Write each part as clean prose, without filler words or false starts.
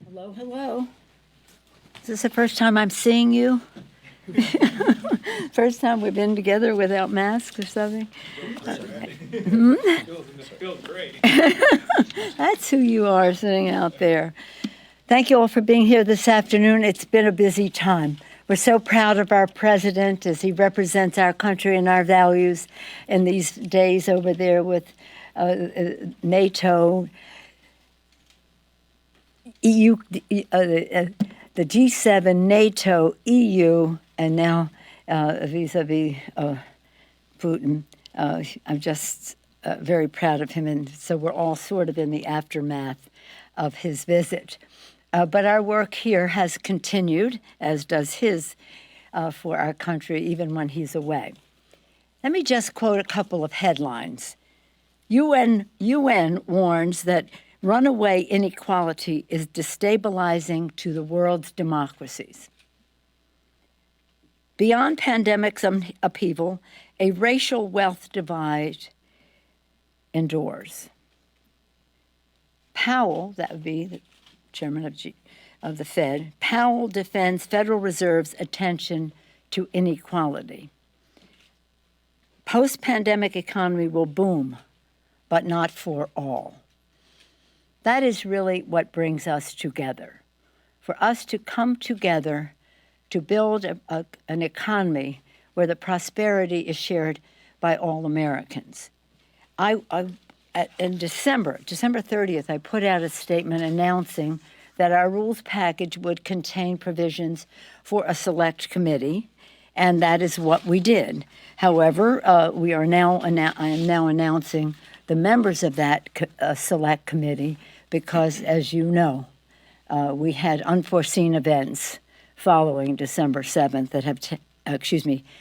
Hello, hello. Is this the first time I'm seeing you? First time we've been together without masks or something? Feels great. That's who you are sitting out there. Thank you all for being here this afternoon. It's been a busy time. We're so proud of our president as he represents our country and our values in these days over there with NATO, EU, the G7, NATO, EU, and now vis-a-vis Putin. I'm just very proud of him, and so we're all sort of in the aftermath of his visit. But our work here has continued, as does his, for our country, even when he's away. Let me just quote a couple of headlines. UN warns that runaway inequality is destabilizing to the world's democracies. Beyond pandemic upheaval, a racial wealth divide endures. Powell, that would be the chairman of the Fed, Powell defends Federal Reserve's attention to inequality. Post-pandemic economy will boom, but not for all. That is really what brings us together. For us to come together to build an economy where the prosperity is shared by all Americans. In December 30th, I put out a statement announcing that our rules package would contain provisions for a select committee, and that is what we did. However, I am now announcing the members of that select committee because, as you know, we had unforeseen events following December 7th that have,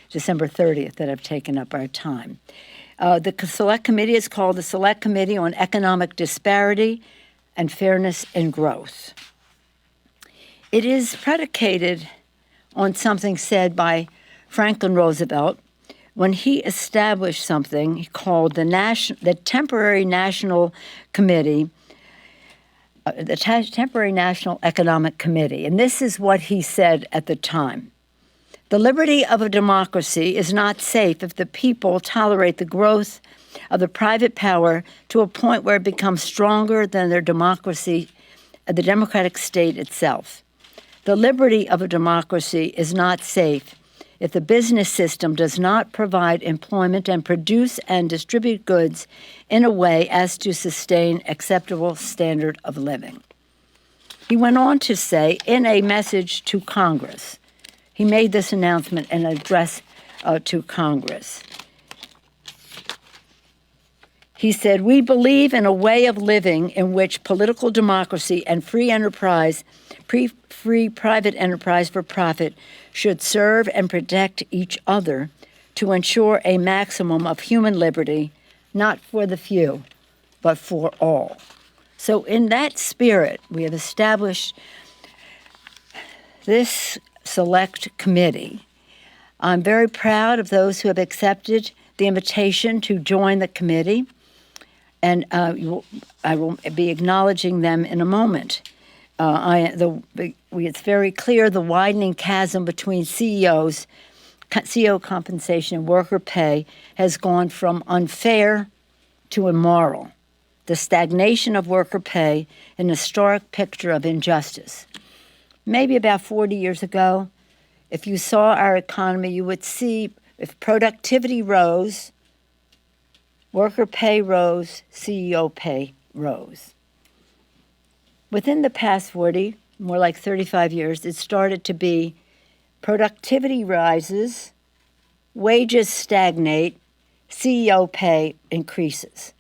December 30th that have taken up our time. The Select Committee is called the Select Committee on Economic Disparity and Fairness and Growth. It is predicated on something said by Franklin Roosevelt when he established something he called the Temporary National Committee, the Temporary National Economic Committee. And this is what he said at the time. The liberty of a democracy is not safe if the people tolerate the growth of the private power to a point where it becomes stronger than their democracy, the democratic state itself. The liberty of a democracy is not safe if the business system does not provide employment and produce and distribute goods in a way as to sustain acceptable standard of living. He went on to say in a message to Congress, he made this announcement in an address to Congress. He said, "We believe in a way of living in which political democracy and free private enterprise for profit should serve and protect each other to ensure a maximum of human liberty, not for the few, but for all." So in that spirit, we have established this select committee. I'm very proud of those who have accepted the invitation to join the committee, and I will be acknowledging them in a moment. It's very clear the widening chasm between CEO compensation and worker pay has gone from unfair to immoral. The stagnation of worker pay, an historic picture of injustice. Maybe about 40 years ago, if you saw our economy, you would see if productivity rose, worker pay rose, CEO pay rose. Within the past 40, more like 35 years, it started to be productivity rises, wages stagnate, CEO pay increases.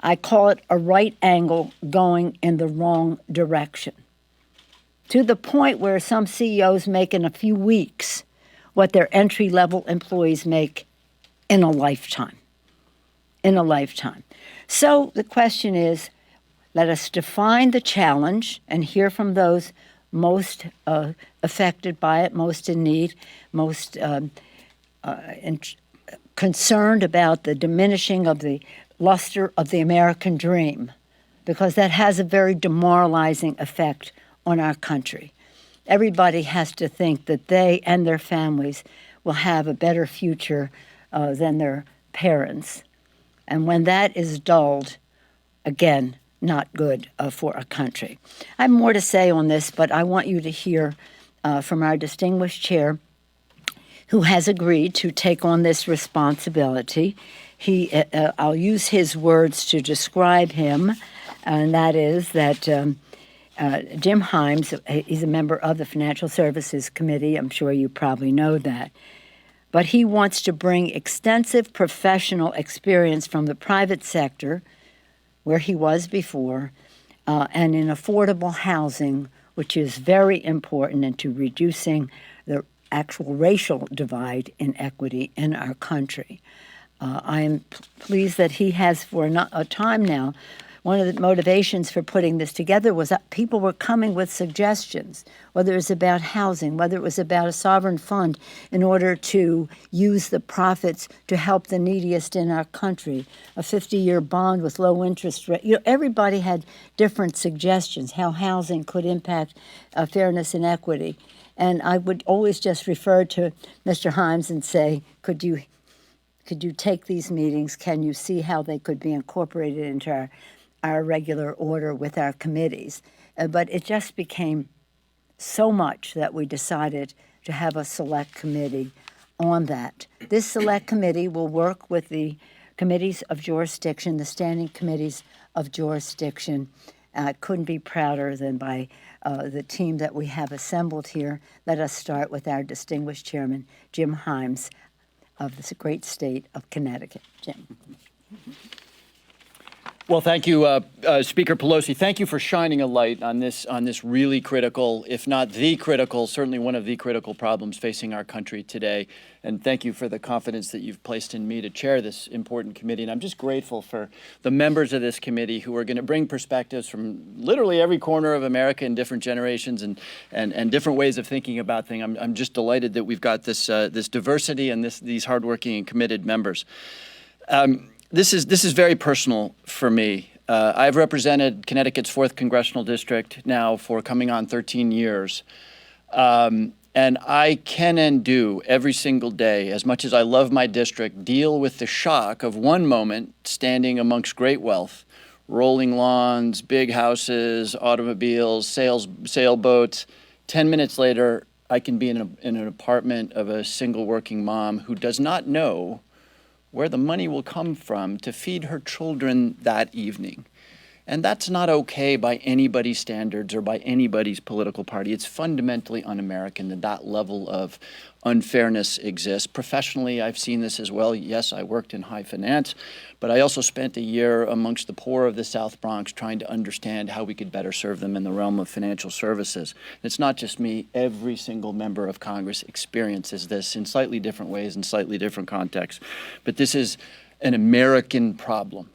I call it a right angle going in the wrong direction, to the point where some CEOs make in a few weeks what their entry-level employees make in a lifetime. So the question is, let us define the challenge and hear from those most affected by it, most in need, most concerned about the diminishing of the luster of the American dream. because that has a very demoralizing effect on our country. Everybody has to think that they and their families will have a better future than their parents. And when that is dulled, again, not good for a country. I have more to say on this, but I want you to hear from our distinguished chair, who has agreed to take on this responsibility. I'll use his words to describe him, and that is that Jim Himes, he's a member of the Financial Services Committee. I'm sure you probably know that. But he wants to bring extensive professional experience from the private sector, where he was before, and in affordable housing, which is very important into reducing the actual racial divide in equity in our country. I am pleased that he has, for a time now, one of the motivations for putting this together was that people were coming with suggestions, whether it was about housing, whether it was about a sovereign fund in order to use the profits to help the neediest in our country, a 50-year bond with low interest rate. Everybody had different suggestions how housing could impact fairness and equity. And I would always just refer to Mr. Himes and say, could you take these meetings? Can you see how they could be incorporated into our regular order with our committees? But it just became so much that we decided to have a select committee on that. This select committee will work with the committees of jurisdiction, the standing committees of jurisdiction. Couldn't be prouder than by the team that we have assembled here. Let us start with our distinguished chairman, Jim Himes, of this great state of Connecticut. Jim. Well, thank you, Speaker Pelosi. Thank you for shining a light on this really critical, if not the critical, certainly one of the critical problems facing our country today. And thank you for the confidence that you've placed in me to chair this important committee. And I'm just grateful for the members of this committee who are going to bring perspectives from literally every corner of America in different generations and different ways of thinking about things. I'm just delighted that we've got this diversity and these hardworking and committed members. This is very personal for me. I've represented Connecticut's 4th Congressional District now for coming on 13 years. And I can and do every single day, as much as I love my district, deal with the shock of one moment standing amongst great wealth, rolling lawns, big houses, automobiles, sailboats. 10 minutes later, I can be in an apartment of a single working mom who does not know where the money will come from to feed her children that evening. And that's not okay by anybody's standards or by anybody's political party. It's fundamentally un-American that that level of unfairness exists. Professionally, I've seen this as well. Yes, I worked in high finance, but I also spent a year amongst the poor of the South Bronx trying to understand how we could better serve them in the realm of financial services. It's not just me. Every single member of Congress experiences this in slightly different ways, in slightly different contexts. But this is an American problem.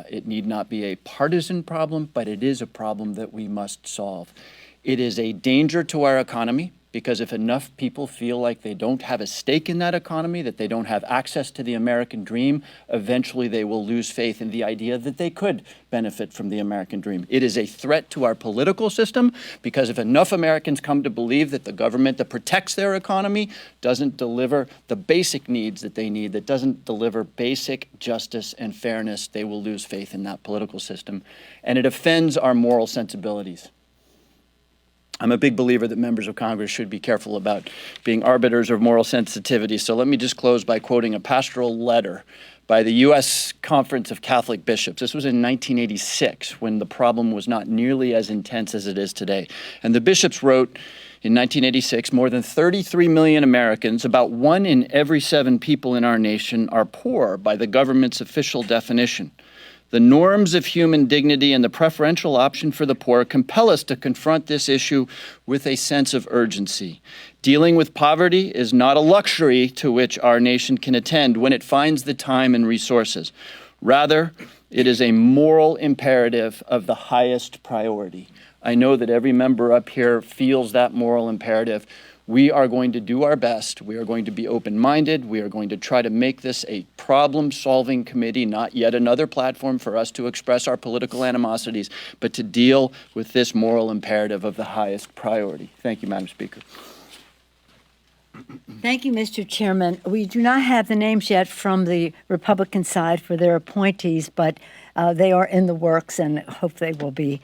It need not be a partisan problem, but it is a problem that we must solve. It is a danger to our economy because if enough people feel like they don't have a stake in that economy, that they don't have access to the American dream, eventually they will lose faith in the idea that they could benefit from the American dream. It is a threat to our political system because if enough Americans come to believe that the government that protects their economy doesn't deliver the basic needs that they need, that doesn't deliver basic justice and fairness, they will lose faith in that political system. And it offends our moral sensibilities. I'm a big believer that members of Congress should be careful about being arbiters of moral sensitivity. So let me just close by quoting a pastoral letter by the U.S. Conference of Catholic Bishops. This was in 1986 when the problem was not nearly as intense as it is today. And the bishops wrote in 1986, more than 33 million Americans, about 1 in every 7 people in our nation, are poor by the government's official definition. The norms of human dignity and the preferential option for the poor compel us to confront this issue with a sense of urgency. Dealing with poverty is not a luxury to which our nation can attend when it finds the time and resources. Rather, it is a moral imperative of the highest priority. I know that every member up here feels that moral imperative. We are going to do our best. We are going to be open-minded. We are going to try to make this a problem-solving committee, not yet another platform for us to express our political animosities, but to deal with this moral imperative of the highest priority. Thank you, Madam Speaker. Thank you, Mr. Chairman. We do not have the names yet from the Republican side for their appointees, but they are in the works and hope they will be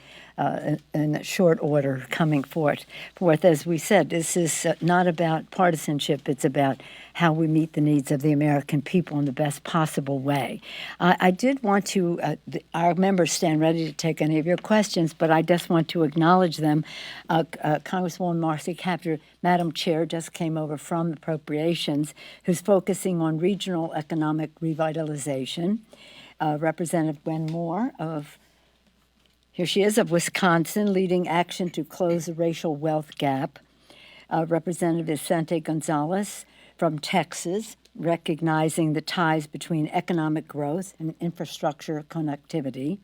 in short order coming forth. As we said, this is not about partisanship. It's about how we meet the needs of the American people in the best possible way. I did want to, our members stand ready to take any of your questions, but I just want to acknowledge them. Congresswoman Marcy Kaptur, Madam Chair, just came over from Appropriations, who's focusing on regional economic revitalization. Representative Gwen Moore here she is, of Wisconsin, leading action to close the racial wealth gap. Representative Vicente Gonzalez from Texas, recognizing the ties between economic growth and infrastructure connectivity.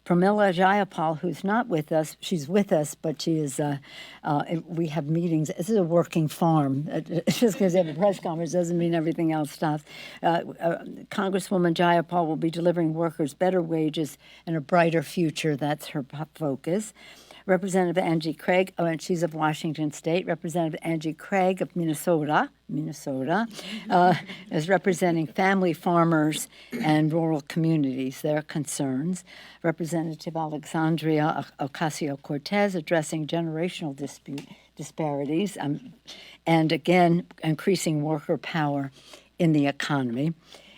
Pramila Jayapal, who's not with us, she's with us, but she is, we have meetings. This is a working farm. Just because they have a press conference doesn't mean everything else stops. Congresswoman Jayapal will be delivering workers better wages and a brighter future. That's her focus. Representative Angie Craig, and she's of Washington State. Representative Angie Craig of Minnesota, is representing family farmers and rural communities, their concerns. Representative Alexandria Ocasio-Cortez addressing generational disparities and, again, increasing worker power in the economy.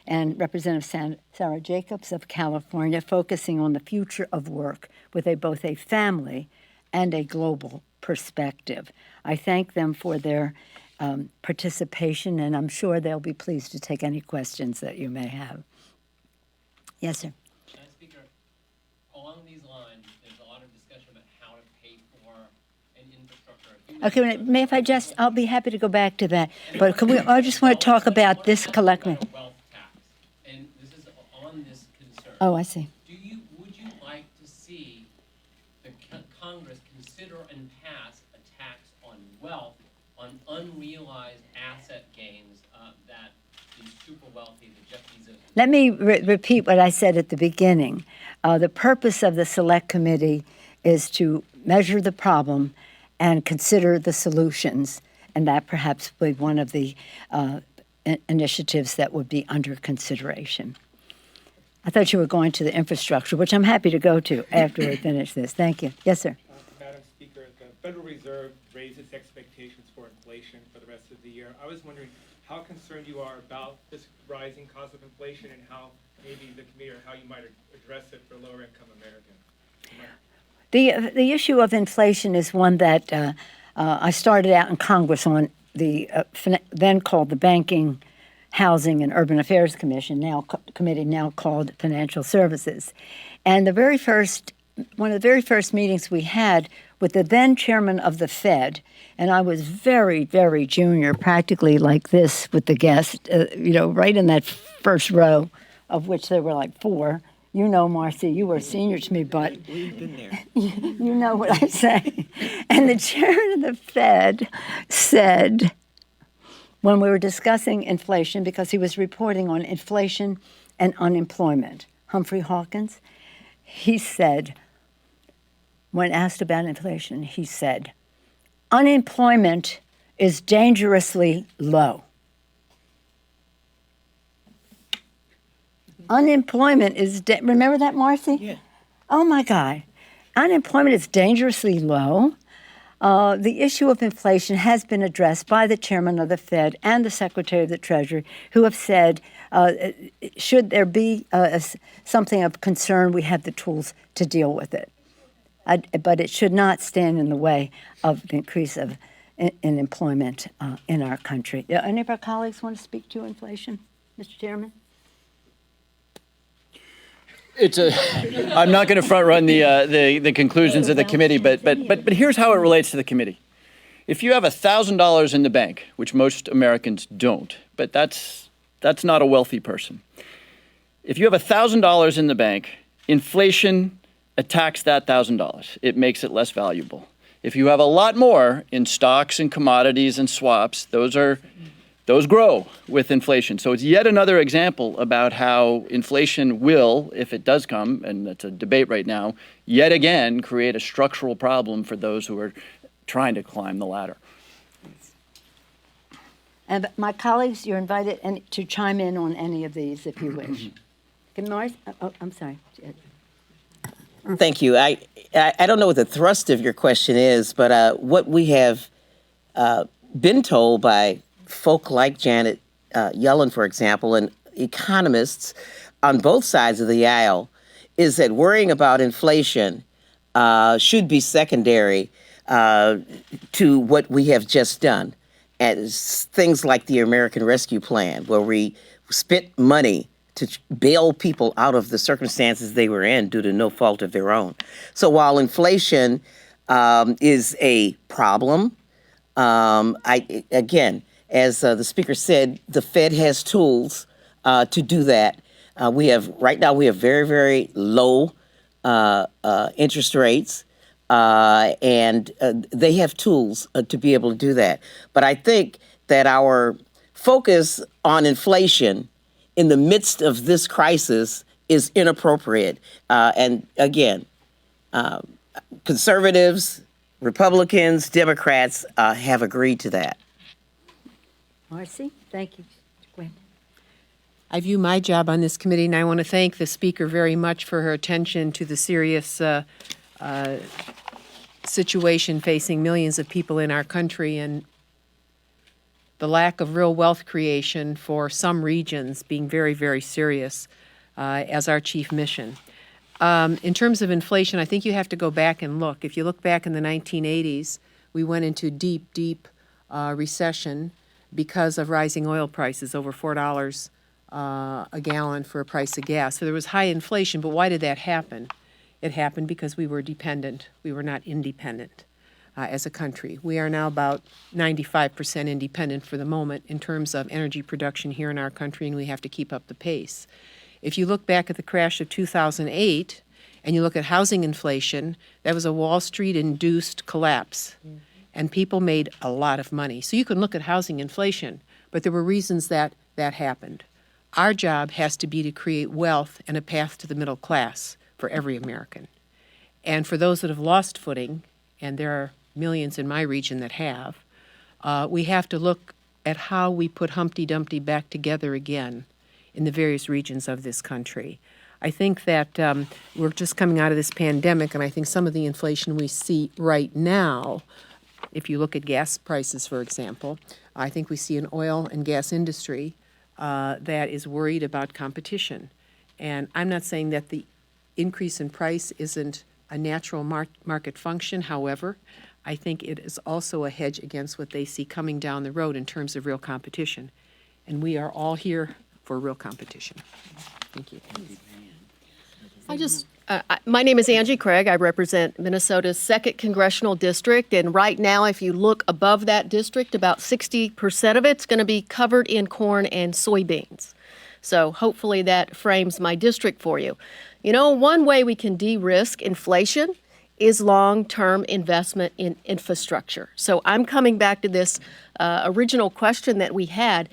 And Representative Sarah Jacobs of California focusing on the future of work with both a family and a global perspective. I thank them for their participation, and I'm sure they'll be pleased to take any questions that you may have. Yes, sir. Madam Speaker, along these lines, there's a lot of discussion about how to pay for an infrastructure. Okay, I'll be happy to go back to that, but I just want to talk about this collectively. Wealth tax, and this is on this concern. Oh, I see. Would you like to see the Congress consider and pass a tax on wealth, on unrealized asset gains that the super wealthy, the Jeff Bezos? Let me repeat what I said at the beginning. The purpose of the Select Committee is to measure the problem and consider the solutions, and that perhaps would be one of the initiatives that would be under consideration. I thought you were going to the infrastructure, which I'm happy to go to after we finish this. Thank you. Yes, sir. Madam Speaker, the Federal Reserve raised its expectations for inflation for the rest of the year. I was wondering how concerned you are about this rising cost of inflation and how maybe the committee or how you might address it for lower-income Americans. The issue of inflation is one that I started out in Congress on the then called the Banking, Housing, and Urban Affairs Commission, now called Financial Services. And one of the very first meetings we had with the then chairman of the Fed, and I was very, very junior, practically like this with the guest, right in that first row, of which there were like four. You know, Marcy, you were senior to me, but we've been there. You know what I'm saying. And the chairman of the Fed said, when we were discussing inflation, because he was reporting on inflation and unemployment, Humphrey Hawkins, he said, when asked about inflation, he said, unemployment is dangerously low. Unemployment is, remember that, Marcy? Yeah. Oh my God. Unemployment is dangerously low. The issue of inflation has been addressed by the chairman of the Fed and the Secretary of the Treasury, who have said, should there be something of concern, we have the tools to deal with it. But it should not stand in the way of the increase of in employment in our country. Any of our colleagues want to speak to inflation, Mr. Chairman? I'm not going to front run the conclusions of the committee, but here's how it relates to the committee. If you have $1,000 in the bank, which most Americans don't, but that's not a wealthy person. If you have $1,000 in the bank, inflation attacks that $1,000. It makes it less valuable. If you have a lot more in stocks and commodities and swaps, those grow with inflation. So it's yet another example about how inflation will, if it does come, and that's a debate right now, yet again create a structural problem for those who are trying to climb the ladder. And my colleagues, you're invited to chime in on any of these if you wish. Can Mars? Oh, I'm sorry. Thank you. I don't know what the thrust of your question is, but what we have been told by folk like Janet Yellen, for example, and economists on both sides of the aisle, is that worrying about inflation should be secondary to what we have just done. As things like the American Rescue Plan, where we spent money to bail people out of the circumstances they were in due to no fault of their own. So while inflation is a problem, again, as the speaker said, the Fed has tools to do that. Right now we have very, very low interest rates. And they have tools to be able to do that. But I think that our focus on inflation in the midst of this crisis is inappropriate. And again, conservatives, Republicans, Democrats have agreed to that. Marcy, thank you. Gwen. I view my job on this committee, and I want to thank the speaker very much for her attention to the serious situation facing millions of people in our country and the lack of real wealth creation for some regions being very, very serious as our chief mission. In terms of inflation, I think you have to go back and look. If you look back in the 1980s, we went into deep, deep recession because of rising oil prices, over $4 a gallon for a price of gas. So there was high inflation, but why did that happen? It happened because we were dependent. We were not independent as a country. We are now about 95% independent for the moment in terms of energy production here in our country, and we have to keep up the pace. If you look back at the crash of 2008 and you look at housing inflation, that was a Wall Street-induced collapse, and people made a lot of money. So you can look at housing inflation, but there were reasons that that happened. Our job has to be to create wealth and a path to the middle class for every American. And for those that have lost footing, and there are millions in my region that have, we have to look at how we put Humpty Dumpty back together again in the various regions of this country. I think that we're just coming out of this pandemic, and I think some of the inflation we see right now, if you look at gas prices, for example, I think we see an oil and gas industry that is worried about competition. And I'm not saying that the increase in price isn't a natural market function. However, I think it is also a hedge against what they see coming down the road in terms of real competition. And we are all here for real competition. Thank you. My name is Angie Craig. I represent Minnesota's 2nd Congressional District. And right now, if you look above that district, about 60% of it's going to be covered in corn and soybeans. So hopefully that frames my district for you. You know, one way we can de-risk inflation is long-term investment in infrastructure. So I'm coming back to this original question that we had.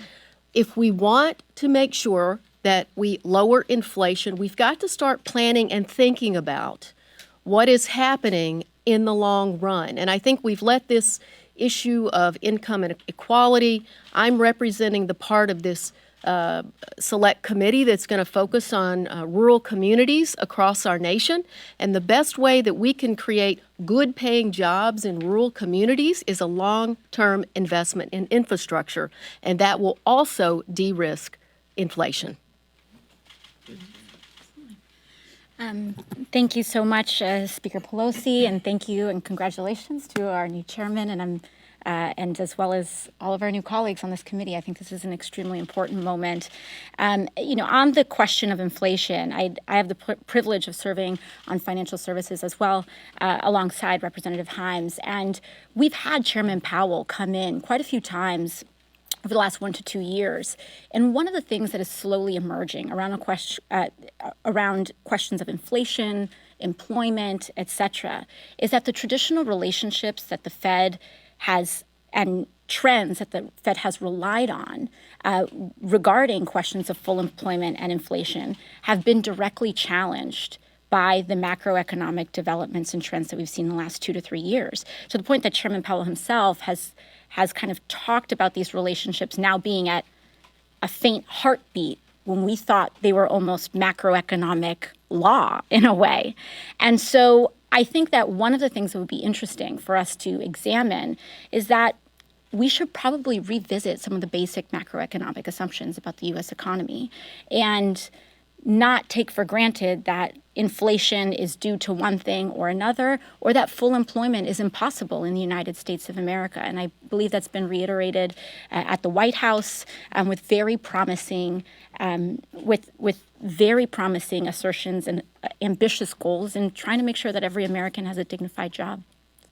If we want to make sure that we lower inflation, we've got to start planning and thinking about what is happening in the long run. And I think we've let this issue of income inequality, I'm representing the part of this select committee that's going to focus on rural communities across our nation. And the best way that we can create good paying jobs in rural communities is a long-term investment in infrastructure. And that will also de-risk inflation. Thank you so much, Speaker Pelosi, and thank you and congratulations to our new chairman and as well as all of our new colleagues on this committee. I think this is an extremely important moment. On the question of inflation, I have the privilege of serving on financial services as well, alongside Representative Himes. And we've had Chairman Powell come in quite a few times over the last 1 to 2 years. And one of the things that is slowly emerging around questions of inflation, employment, et cetera, is that the traditional relationships that the Fed has and trends that the Fed has relied on regarding questions of full employment and inflation have been directly challenged by the macroeconomic developments and trends that we've seen in the last 2 to 3 years, to the point that Chairman Powell himself has kind of talked about these relationships now being at a faint heartbeat when we thought they were almost macroeconomic law in a way. And so I think that one of the things that would be interesting for us to examine is that we should probably revisit some of the basic macroeconomic assumptions about the U.S. economy and not take for granted that inflation is due to one thing or another, or that full employment is impossible in the United States of America. And I believe that's been reiterated at the White House with very promising assertions and ambitious goals in trying to make sure that every American has a dignified job.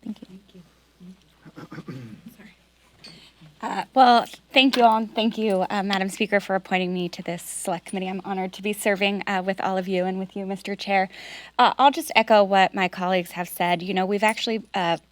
Thank you. Well, thank you all, and thank you, Madam Speaker, for appointing me to this select committee. I'm honored to be serving with all of you and with you, Mr. Chair. I'll just echo what my colleagues have said. You know, we've actually,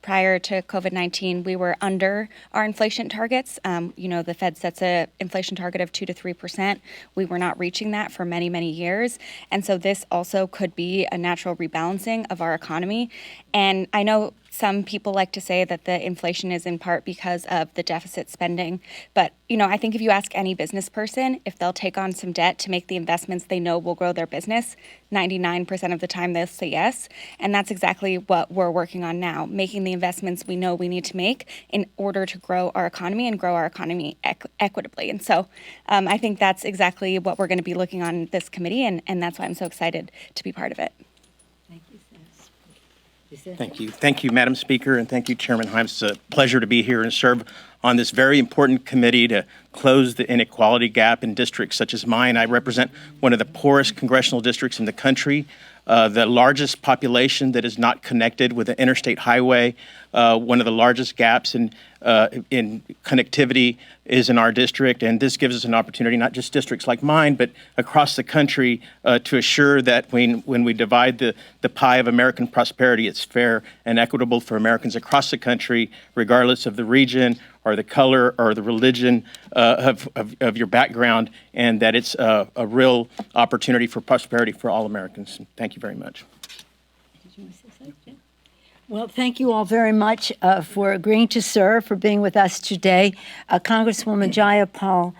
prior to COVID-19, we were under our inflation targets. You know, the Fed sets an inflation target of 2 to 3%. We were not reaching that for many, many years. And so this also could be a natural rebalancing of our economy. And I know some people like to say that the inflation is in part because of the deficit spending. But, you know, I think if you ask any business person if they'll take on some debt to make the investments they know will grow their business, 99% of the time they'll say yes. And that's exactly what we're working on now, making the investments we know we need to make in order to grow our economy and grow our economy equitably. And so I think that's exactly what we're going to be looking on this committee, and that's why I'm so excited to be part of it. Thank you. Thank you, Madam Speaker, and thank you, Chairman Himes. It's a pleasure to be here and serve on this very important committee to close the inequality gap in districts such as mine. I represent one of the poorest congressional districts in the country, the largest population that is not connected with an interstate highway. One of the largest gaps in connectivity is in our district, and this gives us an opportunity, not just districts like mine, but across the country, to assure that when we divide the pie of American prosperity, it's fair and equitable for Americans across the country, regardless of the region or the color or the religion of your background, and that it's a real opportunity for prosperity for all Americans. Thank you very much. Well, thank you all very much for agreeing to serve, for being with us today. Congresswoman Jayapal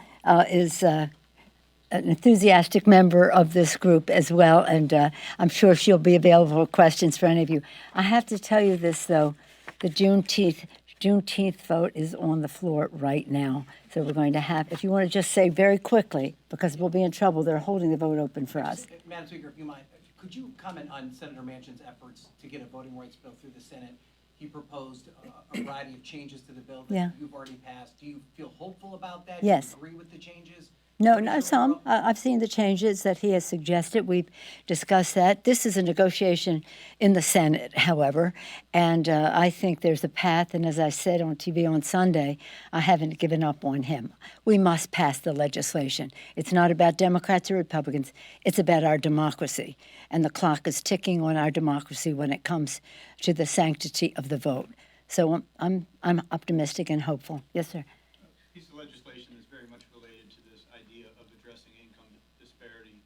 is an enthusiastic member of this group as well, and I'm sure she'll be available for questions for any of you. I have to tell you this, though. The Juneteenth vote is on the floor right now. So we're going to have, if you want to just say very quickly, because we'll be in trouble, they're holding the vote open for us. Madam Speaker, if you mind, could you comment on Senator Manchin's efforts to get a voting rights bill through the Senate? He proposed a variety of changes to the bill that you've already passed. Do you feel hopeful about that? Yes. Do you agree with the changes? No, some. I've seen the changes that he has suggested. We've discussed that. This is a negotiation in the Senate, however, and I think there's a path. And as I said on TV on Sunday, I haven't given up on him. We must pass the legislation. It's not about Democrats or Republicans. It's about our democracy. And the clock is ticking on our democracy when it comes to the sanctity of the vote. So I'm optimistic and hopeful. Yes, sir. A piece of legislation is very much related to this idea of addressing income disparity,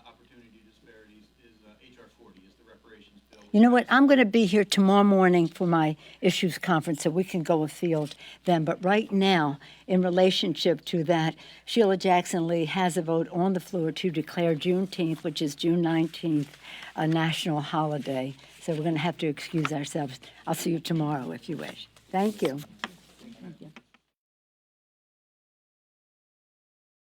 opportunity disparities, is H.R. 40, is the reparations bill. You know what? I'm going to be here tomorrow morning for my issues conference, so we can go afield then. But right now, in relationship to that, Sheila Jackson Lee has a vote on the floor to declare Juneteenth, which is June 19th, a national holiday. So we're going to have to excuse ourselves. I'll see you tomorrow if you wish. Thank you. Thank you.